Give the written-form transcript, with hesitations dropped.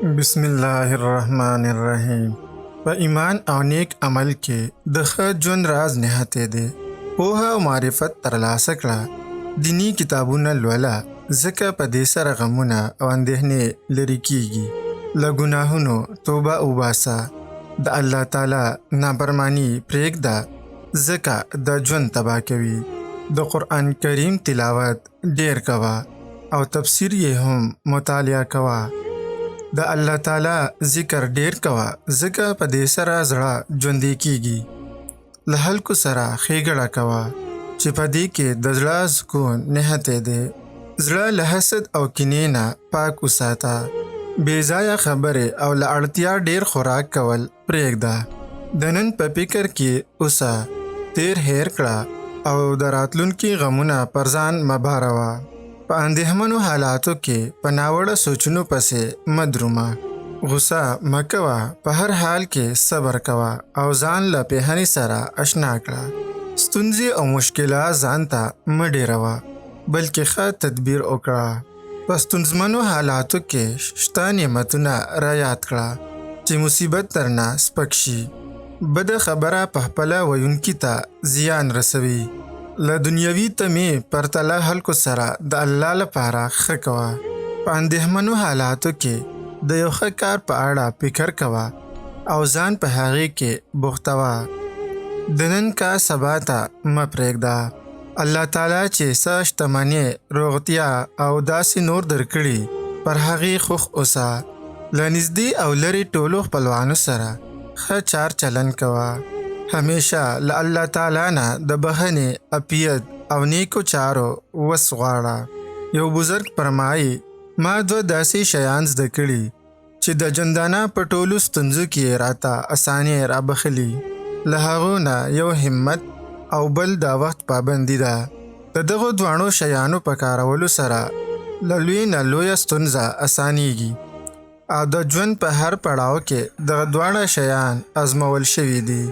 بسم الله الرحمن الرحیم. په ایمان او نیک عمل کې د ښه ژوند راز نهتی دی. پوهه او معرفت ترلاسه کړه. دینی کتابونه لوله، ځکه په دې سره غمونه او اندېښنې لرې کیږي. له ګناهونو توبه وباسه. د الله تعالی نافرماني پرېږده، ځکه د ژوند تباه کوي. د قرآن کریم تلاوت ډېر کوه او تفسیر یې هم مطالعه کوه. د الله تعالی ذکر ډېر کوه، ځکه په دې سره زړه ژوندی کیږي. له خلکو سره ښېګړه کوه، چې په دې کې د زړه سکون نهتی دی. زړه له حسد او کینې نه پاک وساته. بې ځایه خبرې او له اړتیا ډېر خوراک کول پرېږده. د نن په فکر کې اوسه، تېر هېر کړه او د راتلونکي غمونه پر ځان مه باروه. په اندېښمنو حالاتو کې په ناوړه سوچونو پسې مه درومه. غوسه مه کوه، په هر حال کې صبر کوه او ځان له پېښنې سره اشنا کړه. ستونزې او مشکلات ځان ته مه ډېروه، بلکې ښه تدبیر وکړه. په ستونزمنو حالاتو کې شته نعمتونه رایاد کړه، چې مصیبت درنه سپک شي. بده خبره پخپله ویونکي ته زیان رسوي. له دنیوي تمې پرتله خلکو سره د الله لپاره ښه کوه. په اندېښمنو حالاتو کې د یو ښه کار په اړه فکر کوه او ځان په هغې کې بوختوه. د نن کار سبا ته مه پرېږده. الله تعالی چې څه شتمني، روغتیا او داسې نور درکړي، پر هغې خوښ اوسه. له نږدې او لرې ټولو خپلوانو سره ښه چار چلند کوه. همیشه له الله تعالی نه د بښنې، عافیت او نیکو چارو وس غواړه. یو بزرګ فرمایي، ما 2 داسې شیان زده کړي چې د ژوندانه په ټولو ستونزو کې راته اساني رابخلي. له هغو نه یو همت او بل د وخت پابندي ده. د دغو دواړو شیانو په کارولو سره له لوی نه لویه ستونزه اسانیږي، او د ژوند په هر پړاو کې دغه دواړه شیان ازمول شوي دي.